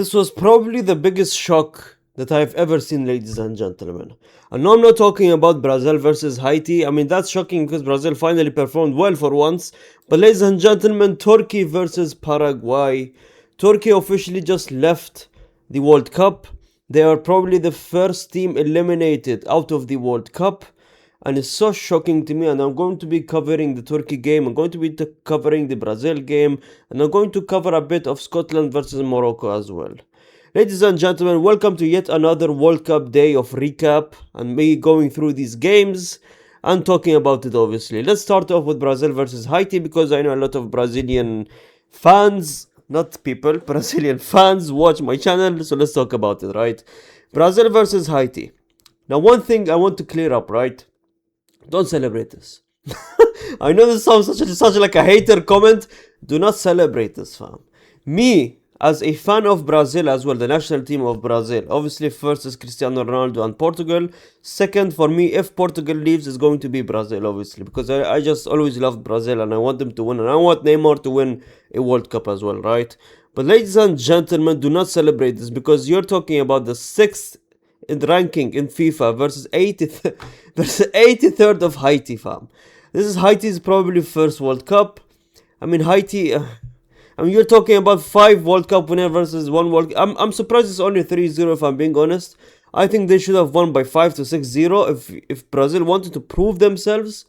This was probably the biggest shock that I've ever seen, ladies and gentlemen. And no, I'm not talking about Brazil versus Haiti. I mean, that's shocking because Brazil finally performed well for once. But, ladies and gentlemen, Turkey versus Paraguay. Turkey officially just left the World Cup. They are probably the first team eliminated out of the World Cup. And it's so shocking to me. And I'm going to be covering the Turkey game. I'm going to be covering the Brazil game. And I'm going to cover a bit of Scotland versus Morocco as well. Ladies and gentlemen, welcome to yet another World Cup day of recap and me going through these games and talking about it obviously. Let's start off with Brazil versus Haiti because I know a lot of Brazilian fans, not people, Brazilian fans watch my channel, so let's talk about it, right? Brazil versus Haiti. Now, one thing I want to clear up, right? Don't celebrate this. I know this sounds such like a hater comment. Do not celebrate this, fam. Me, as a fan of Brazil as well, the national team of Brazil, obviously first is Cristiano Ronaldo and Portugal. Second, for me, if Portugal leaves, it's going to be Brazil, obviously, because I just always loved Brazil and I want them to win, and I want Neymar to win a World Cup as well, right? But ladies and gentlemen, do not celebrate this because you're talking about the sixth in ranking in FIFA versus 80th, versus 83rd of Haiti, fam. This is Haiti's probably first World Cup. I mean, Haiti. I mean, you're talking about 5 World Cup winners versus 1 World Cup. I'm surprised it's only 3-0 if I'm being honest. I think they should have won by 5 to 6-0 if Brazil wanted to prove themselves.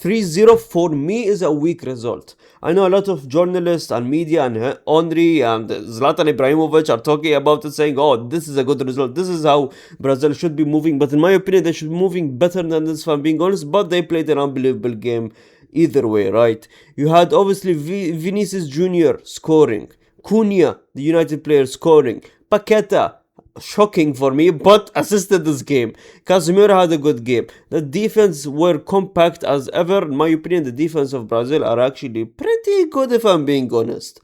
3-0 for me is a weak result. I know a lot of journalists and media and Henry and Zlatan Ibrahimovic are talking about it, saying, oh, this is a good result. This is how Brazil should be moving. But in my opinion, they should be moving better than this, if I'm being honest. But they played an unbelievable game either way, right? You had obviously Vinicius Jr. scoring. Cunha, the United player, scoring. Paqueta, shocking for me, but assisted this game. Casemiro had a good game. The defense were compact as ever. In my opinion, the defense of Brazil are actually pretty good if I'm being honest.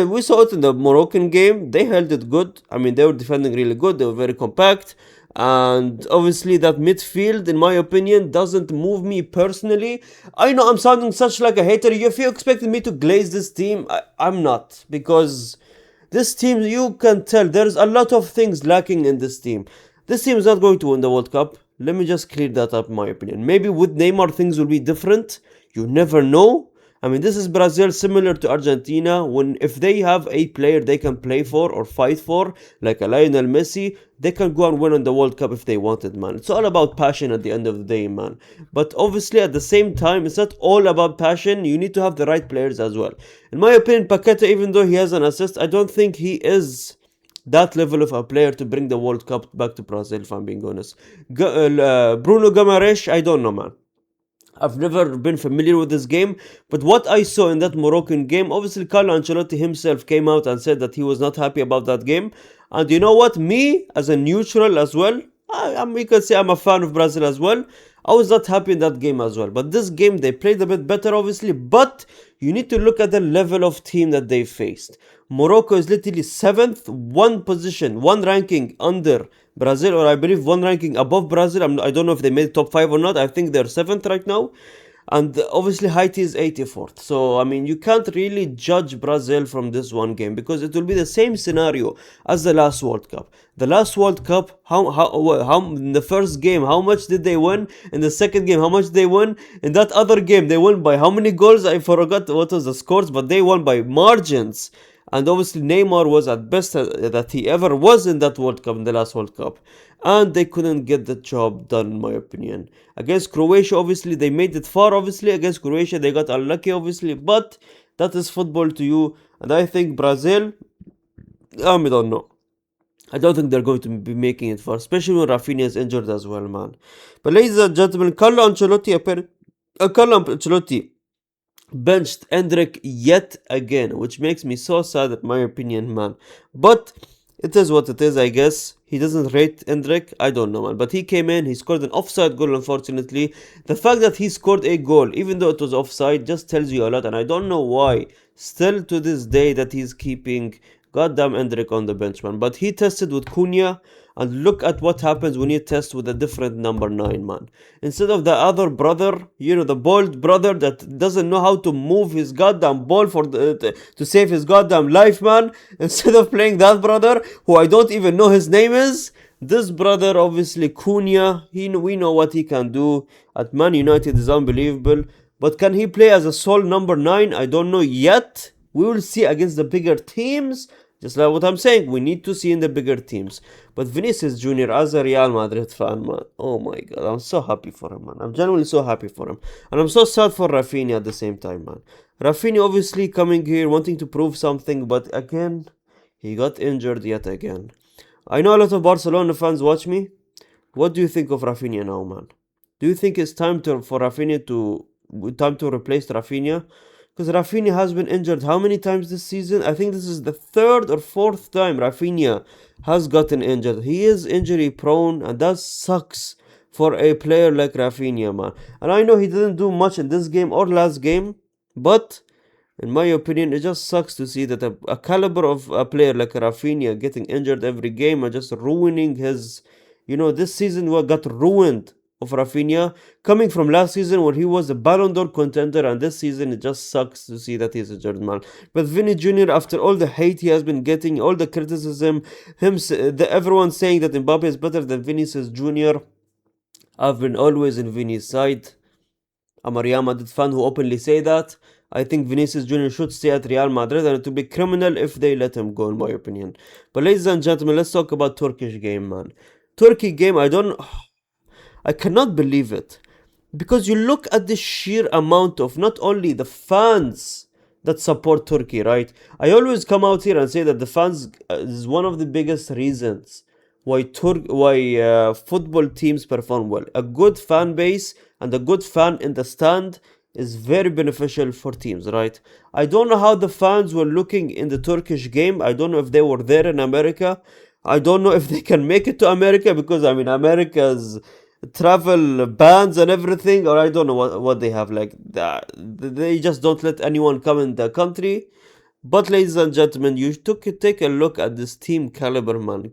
We saw it in the Moroccan game. They held it good. I mean, they were defending really good. They were very compact. And obviously that midfield, in my opinion, doesn't move me personally. I know I'm sounding such like a hater. If you expected me to glaze this team, I'm not. Because this team, you can tell there's a lot of things lacking in this team. This team is not going to win the World Cup. Let me just clear that up, in my opinion. Maybe with Neymar things will be different. You never know. I mean, this is Brazil, similar to Argentina. If they have a player they can play for or fight for, like a Lionel Messi, they can go and win on the World Cup if they wanted, man. It's all about passion at the end of the day, man. But obviously, at the same time, it's not all about passion. You need to have the right players as well. In my opinion, Paqueta, even though he has an assist, I don't think he is that level of a player to bring the World Cup back to Brazil, if I'm being honest. Bruno Guimaraes, I don't know, man. I've never been familiar with this game, but what I saw in that Moroccan game, obviously Carlo Ancelotti himself came out and said that he was not happy about that game. And you know what? Me, as a neutral as well, we can say I'm a fan of Brazil as well. I was not happy in that game as well. But this game, they played a bit better, obviously. But you need to look at the level of team that they faced. Morocco is literally 7th, one position, one ranking under Brazil, or I believe one ranking above Brazil. I don't know if they made top 5 or not. I think they're 7th right now. And obviously Haiti is 84th. So, I mean, you can't really judge Brazil from this one game because it will be the same scenario as the last World Cup. The last World Cup, how in the first game, how much did they win? In the second game, how much did they win? In that other game, they won by how many goals? I forgot what was the scores, but they won by margins. And obviously Neymar was at best that he ever was in that World Cup, in the last World Cup. And they couldn't get the job done, in my opinion. Against Croatia, obviously, they made it far, obviously. Against Croatia, they got unlucky, obviously. But that is football to you. And I think Brazil, I don't know. I don't think they're going to be making it far, especially when Rafinha is injured as well, man. But ladies and gentlemen, Carlo Ancelotti benched Endrick yet again, which makes me so sad, in my opinion, man. But it is what it is, I guess. He doesn't rate Endrick, I don't know, man. But he came in, he scored an offside goal, unfortunately. The fact that he scored a goal, even though it was offside, just tells you a lot, and I don't know why. Still to this day that he's keeping Goddamn Endrick on the bench, man. But he tested with Cunha, and look at what happens when you test with a different number 9, man. Instead of the other brother, the bald brother that doesn't know how to move his goddamn ball to save his goddamn life, man. Instead of playing that brother, who I don't even know his name is, this brother, obviously Cunha, we know what he can do at Man United is unbelievable. But can he play as a sole number 9? I don't know yet. We will see against the bigger teams. Just like what I'm saying, we need to see in the bigger teams. But Vinicius Jr. as a Real Madrid fan, man, oh my god, I'm so happy for him, man. I'm genuinely so happy for him. And I'm so sad for Rafinha at the same time, man. Rafinha obviously coming here wanting to prove something, but again, he got injured yet again. I know a lot of Barcelona fans watch me. What do you think of Rafinha now, man? Do you think it's time for Rafinha to replace Rafinha? Because Rafinha has been injured how many times this season? I think this is the third or fourth time Rafinha has gotten injured. He is injury prone, and that sucks for a player like Rafinha, man. And I know he didn't do much in this game or last game, but in my opinion, it just sucks to see that a caliber of a player like Rafinha getting injured every game and just ruining his. This season got ruined of Rafinha, coming from last season where he was a Ballon d'Or contender, and this season it just sucks to see that he's injured, man. But Vinny Jr., after all the hate he has been getting, all the criticism, everyone saying that Mbappe is better than Vinicius Jr., I've been always in Vinny's side. I'm a Real Madrid fan who openly say that. I think Vinicius Jr. should stay at Real Madrid, and it would be criminal if they let him go, in my opinion. But ladies and gentlemen, let's talk about Turkish game, man. Turkey game, I cannot believe it. Because you look at the sheer amount of not only the fans that support Turkey, right? I always come out here and say that the fans is one of the biggest reasons why football teams perform well. A good fan base and a good fan in the stand is very beneficial for teams, right? I don't know how the fans were looking in the Turkish game. I don't know if they were there in America. I don't know if they can make it to America, because America's travel bans and everything, or I don't know what they have, like that. They just don't let anyone come in the country. But ladies and gentlemen, you take a look at this team caliber, man.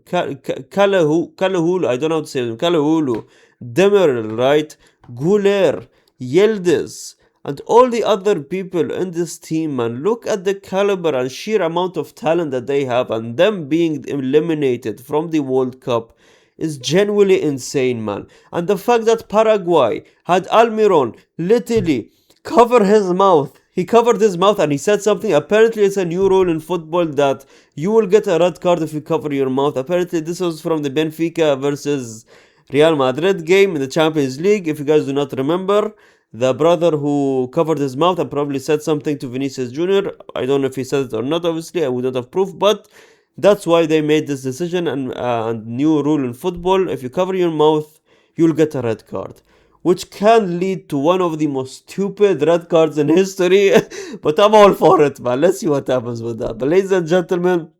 Kalahulu, I don't know how to say it. Kalahulu, Demirel, right? Guler, Yildiz, and all the other people in this team, man. Look at the caliber and sheer amount of talent that they have, and them being eliminated from the World Cup is genuinely insane, man. And the fact that Paraguay had Almiron literally cover his mouth. He covered his mouth and he said something. Apparently, it's a new rule in football that you will get a red card if you cover your mouth. Apparently, this was from the Benfica versus Real Madrid game in the Champions League. If you guys do not remember, the brother who covered his mouth and probably said something to Vinicius Jr. I don't know if he said it or not, obviously. I would not have proof, but that's why they made this decision and new rule in football. If you cover your mouth, you'll get a red card, which can lead to one of the most stupid red cards in history. But I'm all for it, man. Let's see what happens with that. But ladies and gentlemen,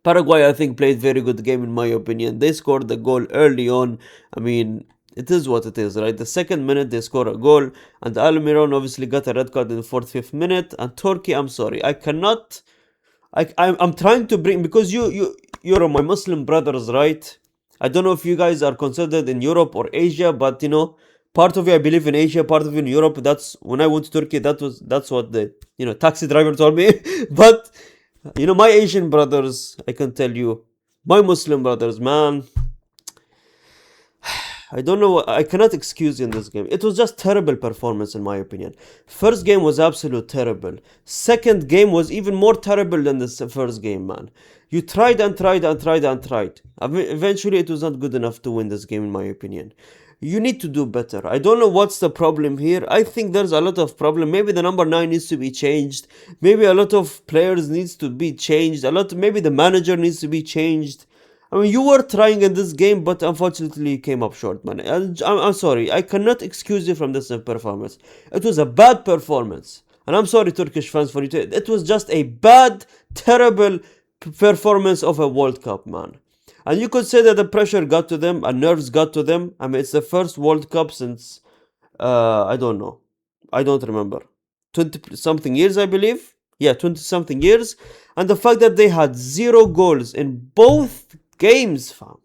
Paraguay, I think, played very good game in my opinion. They scored the goal early on. It is what it is, right? The second minute they score a goal, and Almiron obviously got a red card in the 45th minute. And Turkey, I'm sorry, I cannot. I'm trying to bring, because you're my Muslim brothers, right? I don't know if you guys are considered in Europe or Asia, but part of you I believe in Asia, part of you in Europe. That's when I went to Turkey. That's what the taxi driver told me. But my Asian brothers, I can tell you, my Muslim brothers, man, I don't know. I cannot excuse you in this game. It was just terrible performance in my opinion. First game was absolute terrible. Second game was even more terrible than the first game, man. You tried and tried and tried and tried. Eventually, it was not good enough to win this game, in my opinion. You need to do better. I don't know what's the problem here. I think there's a lot of problem. Maybe the number 9 needs to be changed. Maybe a lot of players needs to be changed. Maybe the manager needs to be changed. You were trying in this game, but unfortunately you came up short, man. And I'm sorry. I cannot excuse you from this performance. It was a bad performance. And I'm sorry, Turkish fans, for you to... It was just a bad, terrible performance of a World Cup, man. And you could say that the pressure got to them and nerves got to them. It's the first World Cup since... I don't know. I don't remember. 20 something years, I believe. Yeah, 20 something years. And the fact that they had 0 goals in both games, fam.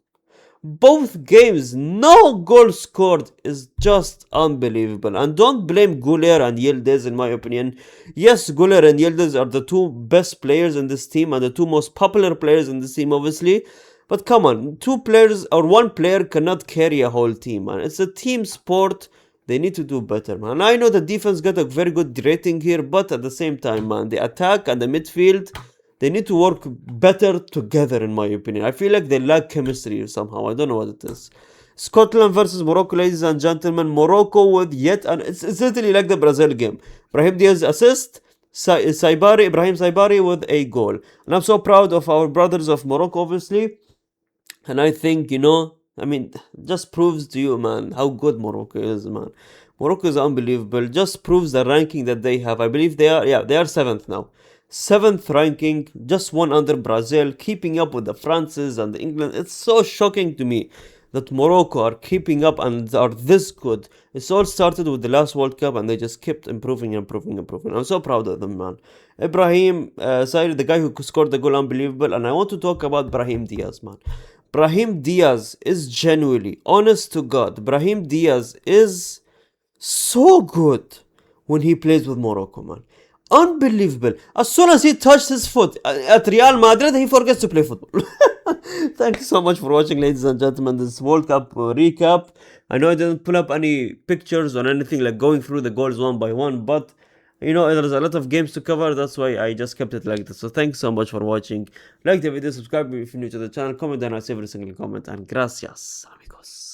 Both games, no goal scored is just unbelievable. And don't blame Guler and Yildiz, in my opinion. Yes, Guler and Yildiz are the two best players in this team and the two most popular players in this team, obviously. But come on, two players or one player cannot carry a whole team, man. It's a team sport. They need to do better, man. I know the defense got a very good rating here, but at the same time, man, the attack and the midfield, they need to work better together, in my opinion. I feel like they lack chemistry somehow. I don't know what it is. Scotland versus Morocco, ladies and gentlemen. Morocco with yet, and it's literally like the Brazil game. Brahim Diaz assist, Ibrahim Saibari with a goal. And I'm so proud of our brothers of Morocco, obviously. And I think, I mean, just proves to you, man, how good Morocco is, man. Morocco is unbelievable. Just proves the ranking that they have. I believe they are seventh now. Seventh ranking, just one under Brazil, keeping up with the Frances and the England. It's so shocking to me that Morocco are keeping up and are this good. It's all started with the last World Cup and they just kept improving. I'm so proud of them, man. Ibrahim, sorry, the guy who scored the goal, unbelievable. And I want to talk about Brahim Diaz, man. Brahim Diaz is genuinely, honest to God, Brahim Diaz is so good when he plays with Morocco, man. Unbelievable. As soon as he touched his foot at Real Madrid, he forgets to play football. Thank you so much for watching, ladies and gentlemen, this World Cup recap. I know I didn't pull up any pictures or anything like going through the goals one by one, but there's a lot of games to cover. That's why I just kept it like this. So thanks so much for watching. Like the video, subscribe if you're new to the channel, comment down, I see every single comment, and gracias, amigos.